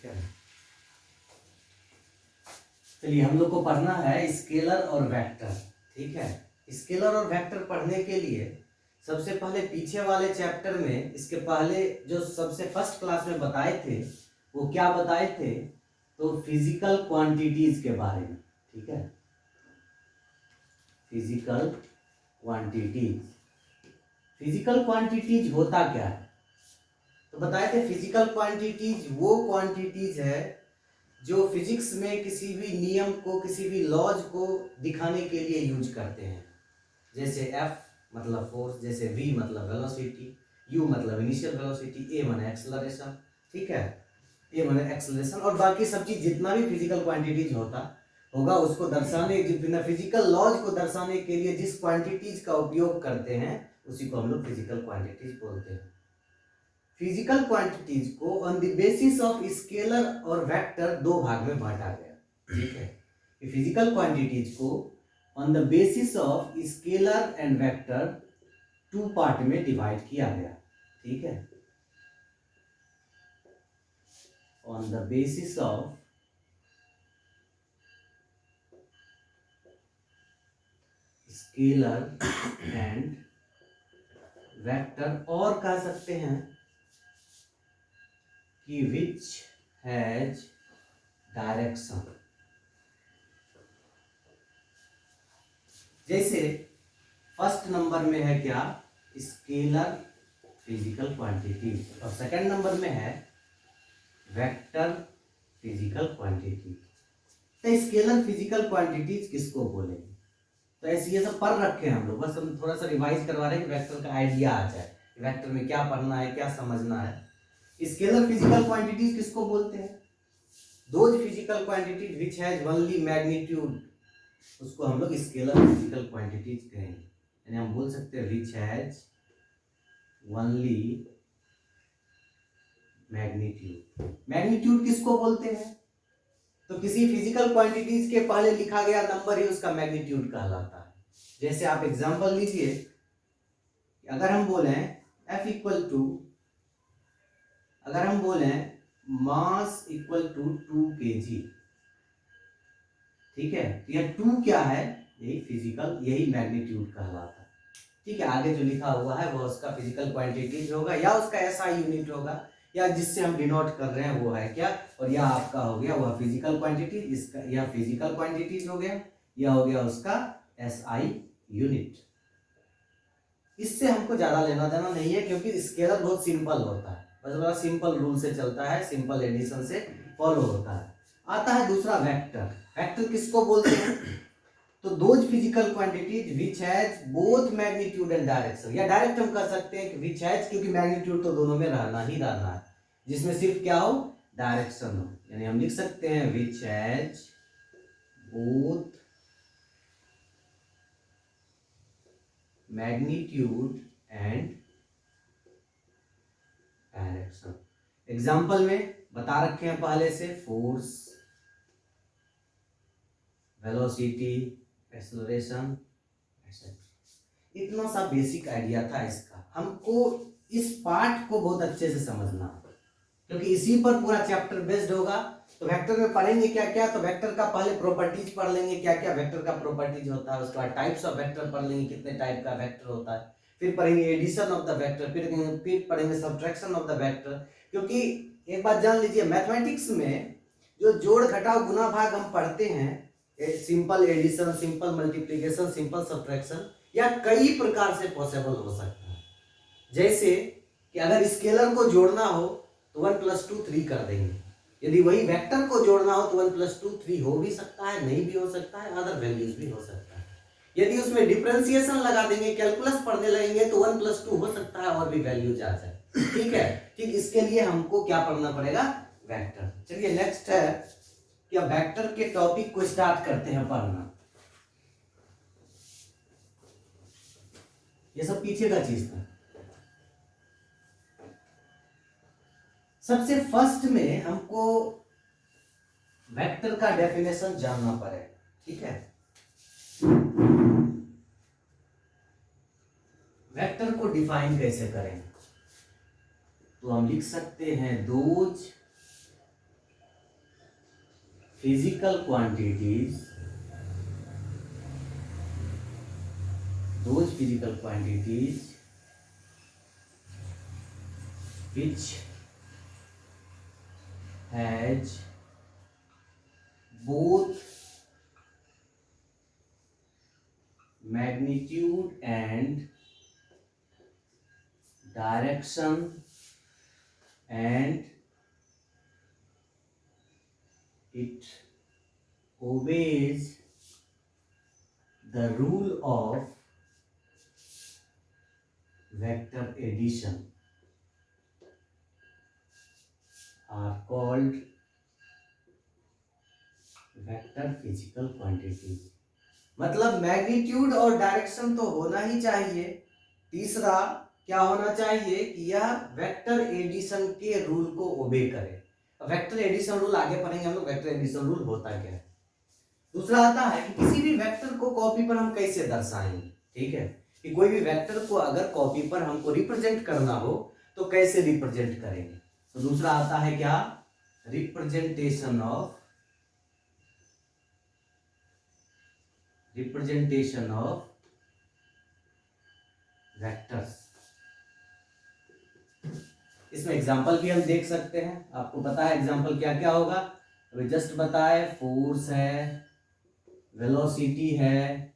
ठीक है, चलिए हम लोग को पढ़ना है स्केलर और वेक्टर। ठीक है, स्केलर और वेक्टर पढ़ने के लिए सबसे पहले पीछे वाले चैप्टर में इसके पहले जो सबसे फर्स्ट क्लास में बताए थे वो क्या बताए थे, तो फिजिकल क्वांटिटीज के बारे में। ठीक है, फिजिकल क्वांटिटीज। फिजिकल क्वांटिटीज होता क्या है, तो बताए थे फिजिकल क्वांटिटीज वो क्वांटिटीज है जो फिजिक्स में किसी भी नियम को, किसी भी लॉज को दिखाने के लिए यूज करते हैं। जैसे F मतलब फोर्स, जैसे V मतलब वेलोसिटी, U मतलब इनिशियल वेलोसिटी, A माने एक्सेलरेशन। ठीक है, A माने एक्सेलरेशन, और बाकी सब चीज जितना भी फिजिकल क्वांटिटीज होगा उसको दर्शाने, फिजिकल लॉज को दर्शाने के लिए जिस क्वांटिटीज का उपयोग करते हैं उसी को हम लोग फिजिकल क्वांटिटीज बोलते हैं। फिजिकल क्वांटिटीज को on the basis of scalar और वेक्टर दो भाग में बांटा गया। ठीक है, फिजिकल क्वांटिटीज को on the basis of scalar and vector two part में डिवाइड किया गया। ठीक है, on the basis of scalar and vector, और कह सकते हैं कि विच हैज डायरेक्शन। जैसे फर्स्ट नंबर में है क्या, स्केलर फिजिकल क्वांटिटी, और सेकंड नंबर में है वेक्टर फिजिकल क्वांटिटी। तो स्केलर फिजिकल क्वांटिटीज किसको बोलेंगे, तो ऐसे ये सब पढ़ रखे हैं हम लोग, बस हम थोड़ा सा रिवाइज करवा रहे हैं कि वेक्टर का आइडिया आ जाए, वेक्टर में क्या पढ़ना है, क्या समझना है। स्केलर फिजिकल क्वांटिटीज किसको बोलते हैं, those physical quantities which has only magnitude, उसको हम लोग स्केलर फिजिकल क्वांटिटीज कहेंगे। यानी हम बोल सकते हैं which has only magnitude. Magnitude किसको बोलते हैं, तो किसी फिजिकल क्वांटिटीज के पहले लिखा गया नंबर ही उसका मैग्नीट्यूड कहलाता है। जैसे आप एग्जांपल लीजिए, अगर हम बोले F इक्वल टू, अगर हम बोले मास इक्वल टू 2 kg, ठीक है, तो यह 2 क्या है, यही फिजिकल, यही मैग्नीट्यूड कहलाता है। ठीक है, आगे जो लिखा हुआ है वह उसका फिजिकल क्वांटिटीज होगा, या उसका SI यूनिट होगा, या जिससे हम डिनोट कर रहे हैं वो है क्या, और यह आपका हो गया वह फिजिकल क्वांटिटीज, इसका यह फिजिकल क्वांटिटीज हो गया, यह हो गया उसका SI यूनिट। इससे हमको ज्यादा लेना देना नहीं है, क्योंकि स्केलर बहुत सिंपल होता है, बस बड़ा सिंपल रूल से चलता है, सिंपल एडिशन से फॉलो होता है। आता है दूसरा वेक्टर। वेक्टर किसको बोलते हैं, तो those physical quantities which has both magnitude and direction, या डायरेक्ट हम कर सकते हैं कि विच हैज, क्योंकि मैग्नीट्यूड तो दोनों में रहना ही रहना है, जिसमें सिर्फ क्या हो, डायरेक्शन हो। यानी हम लिख सकते हैं which has both magnitude and direction. Example में बता रखे हैं पहले से, फोर्स, वेलोसिटी, एक्सेलरेशन, इतना सा बेसिक आइडिया था इसका। हमको इस पार्ट को बहुत अच्छे से समझना है, क्योंकि इसी पर पूरा चैप्टर बेस्ड होगा। तो वेक्टर में पढ़ेंगे क्या क्या, तो वेक्टर का पहले प्रॉपर्टीज पढ़ लेंगे, क्या क्या वेक्टर का प्रॉपर्टीज होता है, उसके बाद टाइप्स ऑफ वेक्टर पढ़ लेंगे, कितने टाइप का वेक्टर होता है, फिर पढ़ेंगे एडिशन ऑफ द वेक्टर, फिर पढ़ेंगे सब्ट्रैक्शन ऑफ द वेक्टर। क्योंकि एक बात जान लीजिए, मैथमेटिक्स में जो जोड़ घटाव गुना भाग हम पढ़ते हैं, simple addition, simple multiplication, simple subtraction, या कई प्रकार से पॉसिबल हो सकता है। जैसे कि अगर स्केलर को जोड़ना हो तो 1 + 2 3 कर देंगे, यदि वही वेक्टर को जोड़ना हो तो 1 + 2 3 हो भी सकता है, नहीं भी हो सकता है, अदर वैल्यूज भी हो सकता है। यदि उसमें डिफरेंशिएशन लगा देंगे, कैलकुलस पढ़ने लगेंगे, तो 1 + 2 हो सकता है और भी वैल्यूज आ जाए। ठीक है, ठीक इसके लिए हमको क्या पढ़ना पड़ेगा, वेक्टर। चलिए नेक्स्ट है कि अब वेक्टर के टॉपिक को स्टार्ट करते हैं पढ़ना। ये सब पीछे का चीज था। सबसे फर्स्ट में हमको वेक्टर का डेफिनेशन जानना पड़ेगा। ठीक है, वेक्टर को डिफाइन कैसे करें, तो हम लिख सकते हैं those physical quantities, those physical quantities which has both magnitude and direction and it obeys the rule of vector addition are called vector physical quantities. मतलब मैग्नीट्यूड और डायरेक्शन तो होना ही चाहिए, तीसरा क्या होना चाहिए कि यह वेक्टर एडिशन के रूल को ओबे करे। वेक्टर एडिशन रूल आगे पढ़ेंगे हम लोग, वेक्टर एडिशन रूल होता क्या है। दूसरा आता है कि किसी भी वेक्टर को कॉपी पर हम कैसे दर्शाएंगे। ठीक है, कि कोई भी वेक्टर को अगर कॉपी पर हमको रिप्रेजेंट करना हो तो कैसे रिप्रेजेंट करेंगे। तो दूसरा आता है क्या, रिप्रेजेंटेशन ऑफ वेक्टर्स। इसमें एग्जांपल भी हम देख सकते हैं, आपको पता है एग्जांपल क्या क्या होगा, अभी जस्ट बताए, फोर्स है, वेलोसिटी है,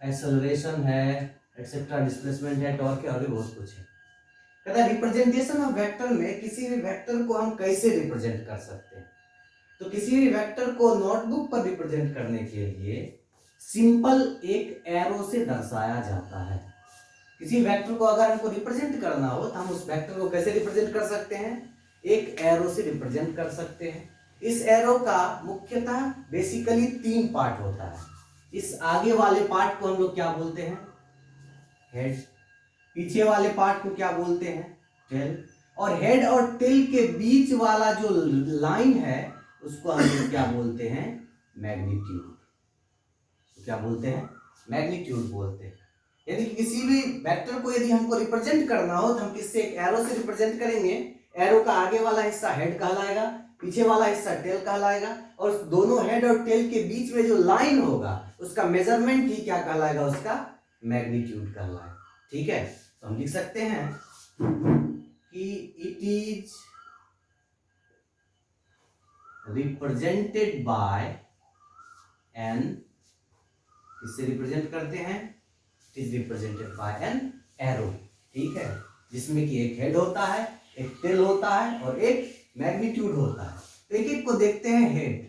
एक्सेलरेशन है, एक्सेट्रा, डिस्प्लेसमेंट है, टॉर्क है, और भी बहुत कुछ है। कहता है रिप्रेजेंटेशन ऑफ वेक्टर में किसी भी वेक्टर को हम कैसे रिप्रेजेंट कर सकते हैं। तो किसी भी वेक्टर को नोटबुक पर रिप्रेजेंट करने के लिए सिंपल एक एरो से दर्शाया जाता है। किसी वेक्टर को अगर हमको रिप्रेजेंट करना हो तो हम उस वेक्टर को कैसे रिप्रेजेंट कर सकते हैं, एक एरो से रिप्रेजेंट कर सकते हैं। इस एरो का मुख्यतः बेसिकली 3 पार्ट होता है। इस आगे वाले पार्ट को हम लोग क्या बोलते हैं, हेड, पीछे वाले पार्ट को क्या बोलते हैं, टेल, और हेड और टेल के बीच वाला जो लाइन है उसको हम लोग क्या बोलते हैं, मैग्नीट्यूड। क्या बोलते हैं, मैग्नीट्यूड बोलते हैं। यदि किसी भी वेक्टर को यदि हमको रिप्रेजेंट करना हो तो हम किससे, एक एरो से रिप्रेजेंट करेंगे। एरो का आगे वाला हिस्सा हेड कहलाएगा, पीछे वाला हिस्सा टेल कहलाएगा, और दोनों हेड और टेल के बीच में जो लाइन होगा उसका मेजरमेंट ही क्या कहलाएगा, उसका मैग्नीट्यूड कहलाएगा। ठीक है, तो हम लिख सकते हैं कि it is represented by an, इससे रिप्रेजेंट करते हैं, it is represented by an arrow. ठीक है, जिसमें कि एक हेड होता है, एक टेल होता है और एक मैग्नीट्यूड होता है। तो एक एक को देखते हैं। हेड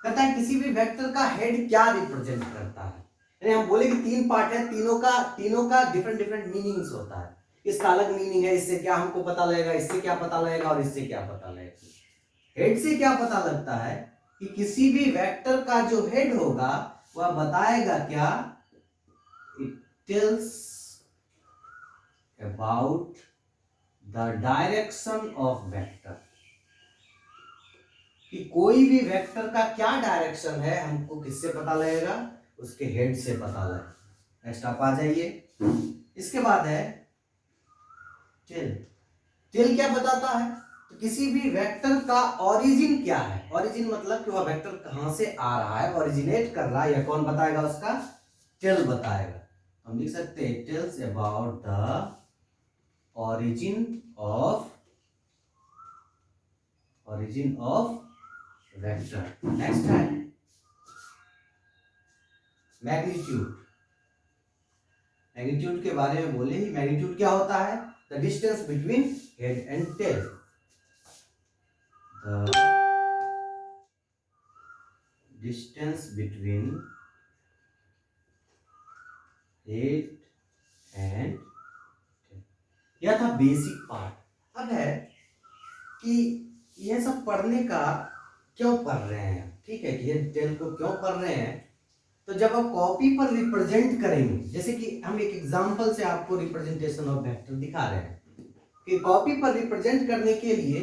कहता है किसी भी वेक्टर का हेड क्या रिप्रेजेंट करता है। यानी हम बोले कि 3 पार्ट है, तीनों का डिफरेंट डिफरेंट मीनिंग्स होता है। इसका अलग मीनिंग है, इससे क्या हमको पता लगेगा, इससे क्या पता लगेगा और इससे क्या पता लगेगा। हेड से क्या पता लगता है कि किसी भी वेक्टर का जो हेड होगा वह बताएगा क्या, it tells about the direction of vector, कि कोई भी वेक्टर का क्या डायरेक्शन है हमको किससे पता लगेगा, उसके हेड से पता लगेगा। नेक्स्ट आप आ जाइए, इसके बाद है टेल। टेल क्या बताता है, तो किसी भी वेक्टर का ओरिजिन क्या है। ओरिजिन मतलब कि वह वेक्टर कहां से आ रहा है, ओरिजिनेट कर रहा है, या कौन बताएगा, उसका टेल बताएगा। हम लिख सकते हैं tells about the origin of vector. Next है मैग्नीट्यूड। मैग्नीट्यूड के बारे में बोले ही, मैग्नीट्यूड क्या होता है, the distance between head and tail, the distance between head and tail. यह था बेसिक पार्ट। अब है कि यह सब पढ़ने का क्यों पढ़ रहे हैं, ठीक है, कि ये टेल को क्यों पढ़ रहे हैं। तो जब आप कॉपी पर रिप्रेजेंट करेंगे, जैसे कि हम एक एग्जांपल से आपको रिप्रेजेंटेशन ऑफ वेक्टर दिखा रहे हैं, कि कॉपी पर रिप्रेजेंट करने के लिए,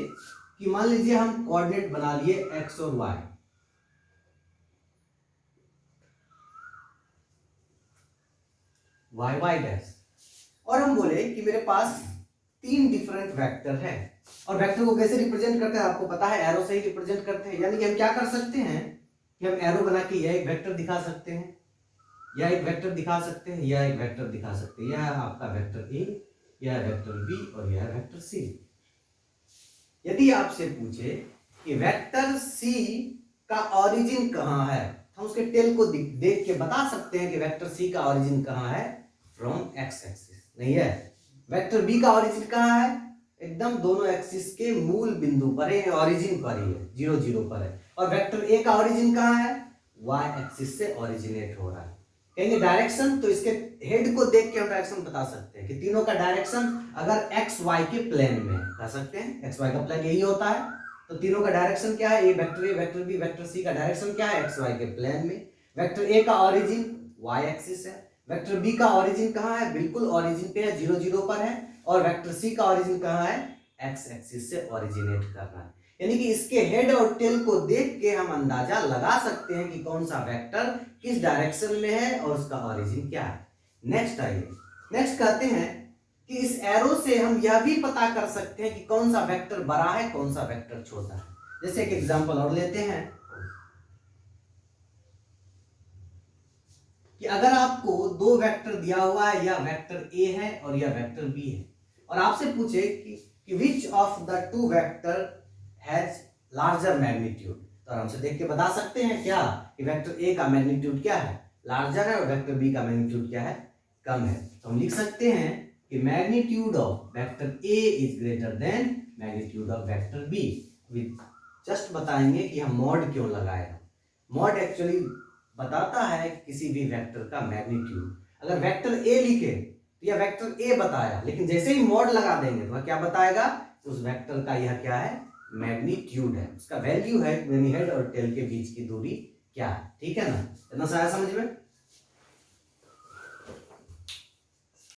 कि मान लीजिए हम कोऑर्डिनेट बना लिए एक्स और वाई, वाई वाई डैश, और हम बोले कि मेरे पास 3 डिफरेंट वेक्टर है, और वेक्टर को कैसे रिप्रेजेंट करते हैं आपको पता है, एरो से ही रिप्रेजेंट करते हैं। यानी कि हम क्या कर सकते हैं कि हम एरो बना के यह एक वेक्टर दिखा सकते हैं, या एक वेक्टर दिखा सकते हैं, या एक वेक्टर दिखा सकते हैं। यह आपका वेक्टर ए, यह वेक्टर बी और यह वेक्टर सी। यदि आपसे पूछे कि वेक्टर सी का ऑरिजिन कहां है, हम उसके टेल को देख के बता सकते हैं कि वेक्टर सी का ऑरिजिन कहां है, फ्रॉम एक्स एक्सिस। नहीं है, वेक्टर बी का ऑरिजिन कहां है, एकदम दोनों एक्सिस के मूल बिंदु पर है, ऑरिजिन पर ही है, 0 0 पर है। और वेक्टर ए का ऑरिजिन कहां है, वाई एक्सिस से ऑरिजिनेट हो रहा है। कहेंगे डायरेक्शन, तो इसके हेड को देख के हम डायरेक्शन बता सकते हैं कि तीनों का डायरेक्शन अगर एक्स वाई के प्लेन में कह सकते हैं, एक्स वाई का प्लेन यही होता है, तो तीनों का डायरेक्शन क्या है, ए वेक्टर बी वेक्टर सी का डायरेक्शन क्या है, एक्स वाई के प्लेन में। वेक्टर ए का ऑरिजिन वाई एक्सिस है, वेक्टर बी का ऑरिजिन कहां है, बिल्कुल ऑरिजिन पे है, 0 0 पर है। और वेक्टर सी का ऑरिजिन कहां है, एक्स एक्सिस से ऑरिजिनेट कर रहा है। यानी कि इसके हेड और टेल को देख के हम अंदाजा लगा सकते हैं कि कौन सा वेक्टर किस डायरेक्शन में है और उसका ऑरिजिन क्या है। नेक्स्ट आइए, नेक्स्ट कहते हैं कि इस एरो से हम यह भी पता कर सकते हैं कि कौन सा वेक्टर बड़ा है, कौन सा वेक्टर छोटा है। जैसे एक एग्जांपल और लेते हैं कि अगर आपको दो वेक्टर दिया हुआ है, यह वेक्टर ए है और यह वेक्टर बी है, और आपसे पूछे कि which of the two vector has larger magnitude, तो हमसे देख के बता सकते हैं क्या कि वेक्टर ए का मैग्नीट्यूड क्या है, लार्जर है, और वेक्टर बी का मैग्नीट्यूड क्या है, कम है। तो हम लिख सकते हैं कि magnitude of vector A is greater than magnitude of vector B. Just बताएंगे कि हम मॉड क्यों लगाए। मॉड एक्चुअली बताता है किसी भी वेक्टर का मैग्नीट्यूड। अगर वेक्टर ए लिखे तो यह वेक्टर ए बताया, लेकिन जैसे ही मॉड लगा देंगे तो वह क्या बताएगा, उस वेक्टर का यह क्या है, मैग्नीट्यूड है, उसका वैल्यू है, यानी हेड और टेल के बीच की दूरी क्या है। ठीक है ना, इतना सारा समझ में।